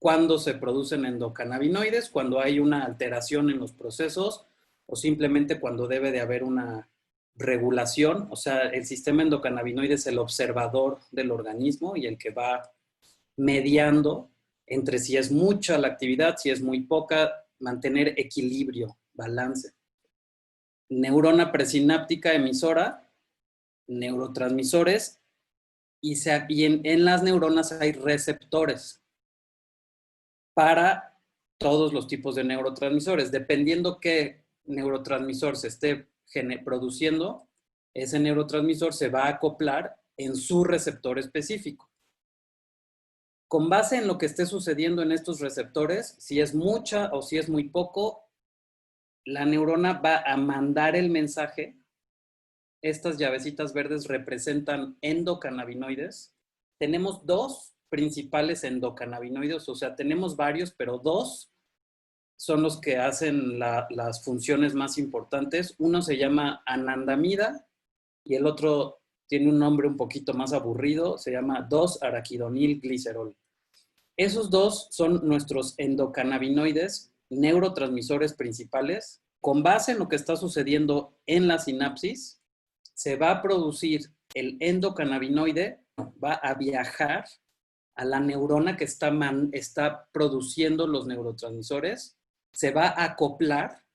cuando se producen endocannabinoides, cuando hay una alteración en los procesos o simplemente cuando debe de haber una regulación. O sea, el sistema endocannabinoide es el observador del organismo y el que va mediando entre si es mucha la actividad, si es muy poca, mantener equilibrio, balance. Neurona presináptica emisora, neurotransmisores, y en las neuronas hay receptores para todos los tipos de neurotransmisores. Dependiendo qué neurotransmisor se esté produciendo, ese neurotransmisor se va a acoplar en su receptor específico. Con base en lo que esté sucediendo en estos receptores, si es mucha o si es muy poco, la neurona va a mandar el mensaje. Estas llavecitas verdes representan endocannabinoides. Tenemos dos principales endocannabinoides, o sea, tenemos varios, pero dos son los que hacen las funciones más importantes. Uno se llama anandamida y el otro tiene un nombre un poquito más aburrido, se llama 2-araquidonilglicerol. Esos dos son nuestros endocannabinoides, neurotransmisores principales. Con base en lo que está sucediendo en la sinapsis, se va a producir el endocannabinoide, va a viajar a la neurona que está produciendo los neurotransmisores, se va a acoplar.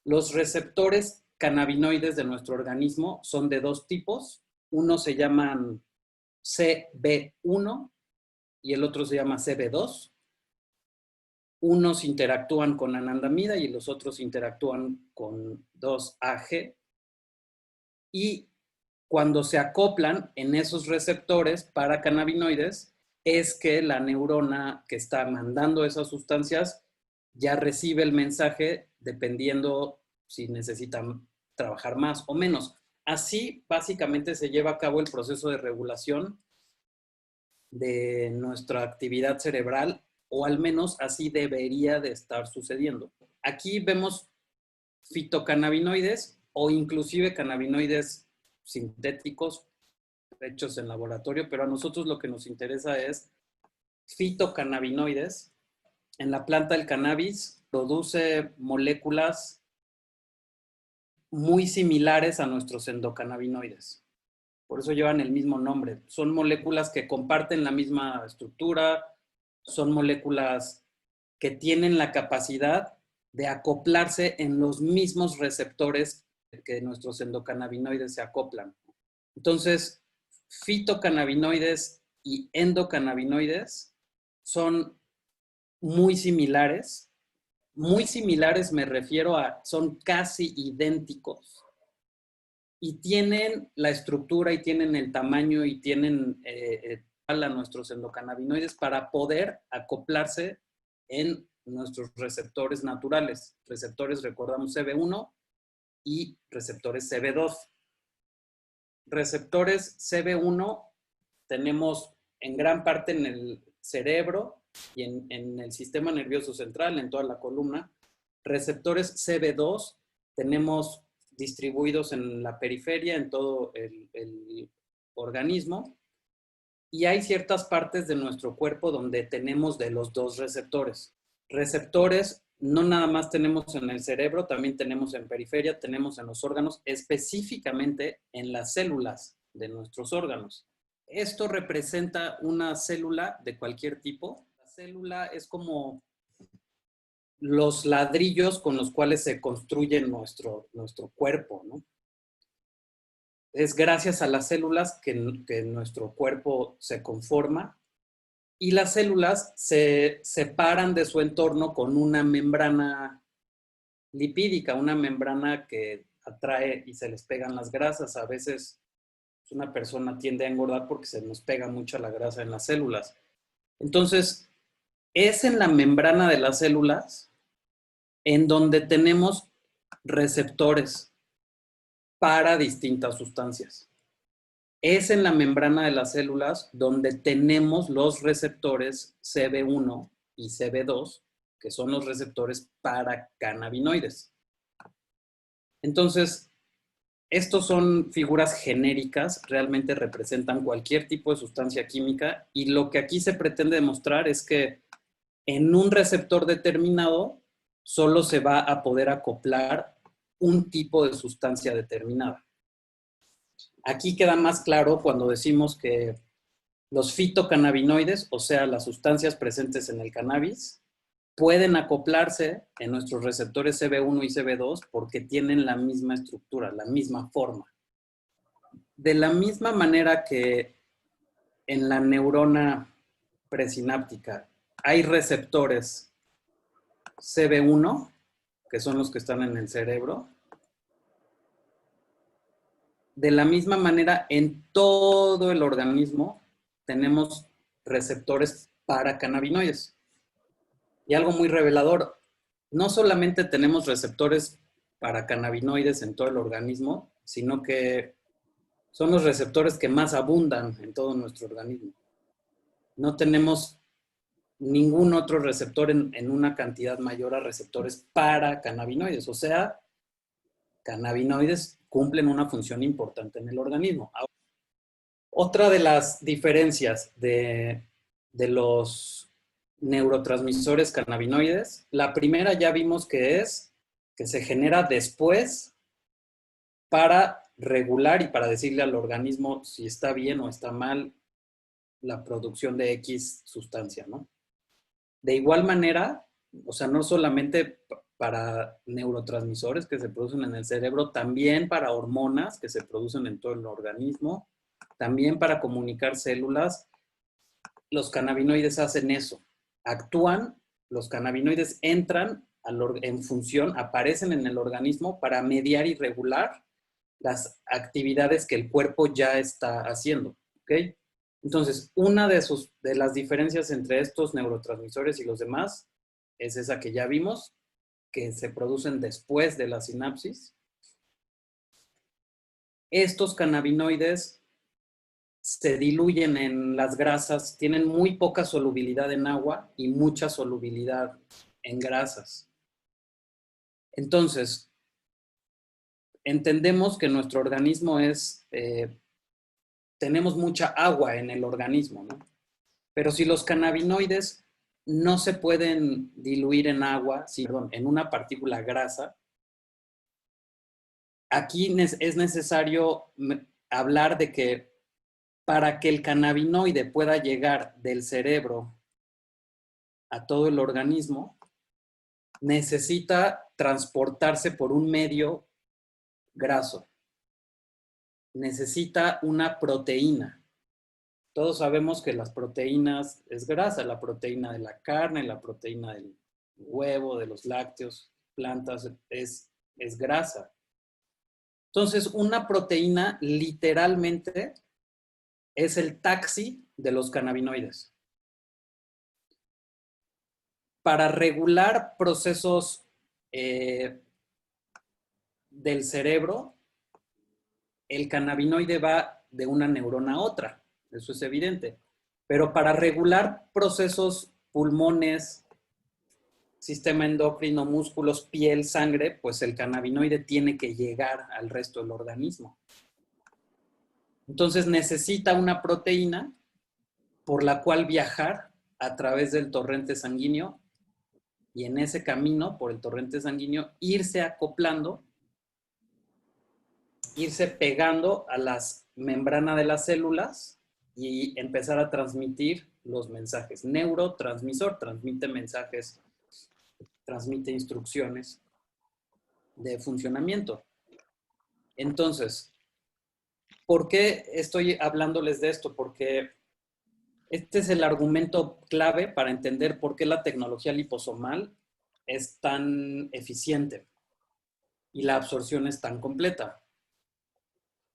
Los receptores cannabinoides de nuestro organismo son de dos tipos. Uno se llaman CB1 y el otro se llama CB2. Unos interactúan con anandamida y los otros interactúan con 2-AG. Y cuando se acoplan en esos receptores para cannabinoides, es que la neurona que está mandando esas sustancias ya recibe el mensaje dependiendo si necesitan trabajar más o menos. Así, básicamente, se lleva a cabo el proceso de regulación de nuestra actividad cerebral, o al menos así debería de estar sucediendo. Aquí vemos fitocannabinoides o inclusive cannabinoides sintéticos hechos en laboratorio, pero a nosotros lo que nos interesa es fitocannabinoides. En la planta del cannabis produce moléculas muy similares a nuestros endocannabinoides. Por eso llevan el mismo nombre. Son moléculas que comparten la misma estructura, son moléculas que tienen la capacidad de acoplarse en los mismos receptores que nuestros endocannabinoides se acoplan. Entonces, fitocannabinoides y endocannabinoides son muy similares. Muy similares me refiero a son casi idénticos y tienen la estructura y tienen el tamaño y tienen a nuestros endocannabinoides para poder acoplarse en nuestros receptores naturales. Receptores, recordamos, CB1 y receptores CB2. Receptores CB1 tenemos en gran parte en el cerebro y en el sistema nervioso central, en toda la columna. Receptores CB2 tenemos distribuidos en la periferia, en todo el organismo. Y hay ciertas partes de nuestro cuerpo donde tenemos de los dos receptores. Receptores no nada más tenemos en el cerebro, también tenemos en periferia, tenemos en los órganos, específicamente en las células de nuestros órganos. Esto representa una célula de cualquier tipo. La célula es como los ladrillos con los cuales se construye nuestro cuerpo, ¿no? Es gracias a las células que nuestro cuerpo se conforma, y las células se separan de su entorno con una membrana lipídica, una membrana que atrae y se les pegan las grasas. A veces una persona tiende a engordar porque se nos pega mucha la grasa en las células. Entonces, es en la membrana de las células en donde tenemos receptores para distintas sustancias. Es en la membrana de las células donde tenemos los receptores CB1 y CB2, que son los receptores para cannabinoides. Entonces, estos son figuras genéricas, realmente representan cualquier tipo de sustancia química, y lo que aquí se pretende demostrar es que en un receptor determinado solo se va a poder acoplar un tipo de sustancia determinada. Aquí queda más claro cuando decimos que los fitocannabinoides, o sea, las sustancias presentes en el cannabis, pueden acoplarse en nuestros receptores CB1 y CB2 porque tienen la misma estructura, la misma forma. De la misma manera que en la neurona presináptica hay receptores CB1, que son los que están en el cerebro, de la misma manera en todo el organismo tenemos receptores para cannabinoides. Y algo muy revelador, no solamente tenemos receptores para cannabinoides en todo el organismo, sino que son los receptores que más abundan en todo nuestro organismo. No tenemos ningún otro receptor en una cantidad mayor a receptores para cannabinoides. O sea, cannabinoides cumplen una función importante en el organismo. Ahora, otra de las diferencias de los neurotransmisores cannabinoides, la primera ya vimos que es que se genera después para regular y para decirle al organismo si está bien o está mal la producción de X sustancia, ¿no? De igual manera, o sea, no solamente para neurotransmisores que se producen en el cerebro, también para hormonas que se producen en todo el organismo, también para comunicar células, los cannabinoides hacen eso. Actúan, los cannabinoides entran en función, aparecen en el organismo para mediar y regular las actividades que el cuerpo ya está haciendo, ¿ok? Entonces, una de las diferencias entre estos neurotransmisores y los demás es esa que ya vimos, que se producen después de la sinapsis. Estos cannabinoides se diluyen en las grasas, tienen muy poca solubilidad en agua y mucha solubilidad en grasas. Entonces, entendemos que nuestro organismo tenemos mucha agua en el organismo, ¿no? Pero si los cannabinoides no se pueden diluir en agua, perdón, en una partícula grasa, aquí es necesario hablar de que para que el cannabinoide pueda llegar del cerebro a todo el organismo, necesita transportarse por un medio graso. Necesita una proteína. Todos sabemos que las proteínas es grasa, la proteína de la carne, la proteína del huevo, de los lácteos, plantas, es grasa. Entonces, una proteína literalmente es el taxi de los cannabinoides. Para regular procesos del cerebro, el cannabinoide va de una neurona a otra, eso es evidente. Pero para regular procesos, pulmones, sistema endocrino, músculos, piel, sangre, pues el cannabinoide tiene que llegar al resto del organismo. Entonces necesita una proteína por la cual viajar a través del torrente sanguíneo y en ese camino, por el torrente sanguíneo, irse acoplando, irse pegando a las membranas de las células y empezar a transmitir los mensajes. Neurotransmisor transmite mensajes, transmite instrucciones de funcionamiento. Entonces, ¿por qué estoy hablándoles de esto? Porque este es el argumento clave para entender por qué la tecnología liposomal es tan eficiente y la absorción es tan completa.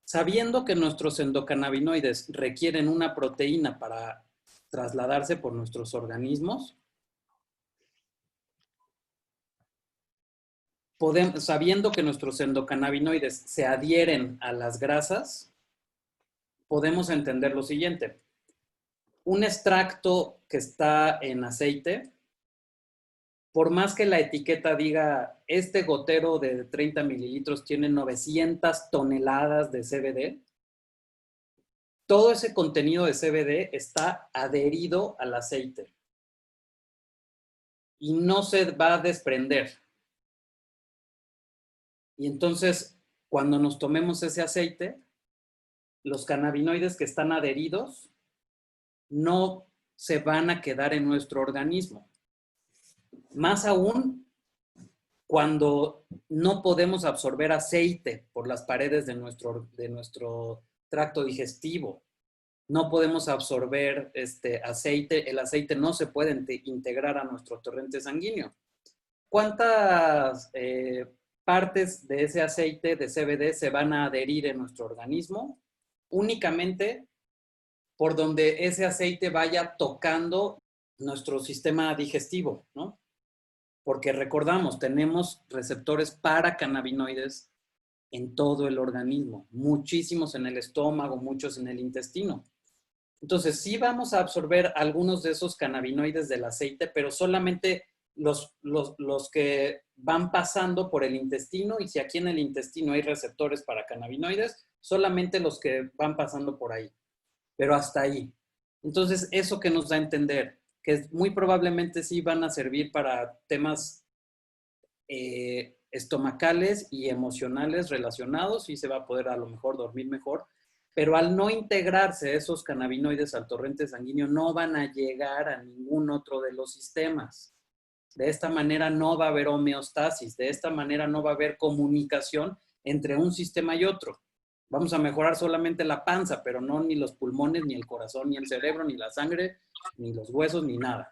Sabiendo que nuestros endocannabinoides requieren una proteína para trasladarse por nuestros organismos, sabiendo que nuestros endocannabinoides se adhieren a las grasas, podemos entender lo siguiente. Un extracto que está en aceite, por más que la etiqueta diga, este gotero de 30 mililitros tiene 900 toneladas de CBD, todo ese contenido de CBD está adherido al aceite. y no se va a desprender. Y entonces, cuando nos tomemos ese aceite, los cannabinoides que están adheridos no se van a quedar en nuestro organismo. Más aún cuando no podemos absorber aceite por las paredes de nuestro tracto digestivo. No podemos absorber aceite, el aceite no se puede integrar a nuestro torrente sanguíneo. ¿Cuántas partes de ese aceite de CBD se van a adherir en nuestro organismo? Únicamente por donde ese aceite vaya tocando nuestro sistema digestivo, ¿no? Porque recordamos, tenemos receptores para cannabinoides en todo el organismo, muchísimos en el estómago, muchos en el intestino. Entonces, sí vamos a absorber algunos de esos cannabinoides del aceite, pero solamente los que van pasando por el intestino, y si aquí en el intestino hay receptores para cannabinoides, solamente los que van pasando por ahí, pero hasta ahí. Entonces, eso que nos da a entender, que muy probablemente sí van a servir para temas estomacales y emocionales relacionados, y se va a poder a lo mejor dormir mejor, pero al no integrarse esos cannabinoides al torrente sanguíneo no van a llegar a ningún otro de los sistemas. De esta manera no va a haber homeostasis, de esta manera no va a haber comunicación entre un sistema y otro. Vamos a mejorar solamente la panza, pero no ni los pulmones, ni el corazón, ni el cerebro, ni la sangre, ni los huesos, ni nada.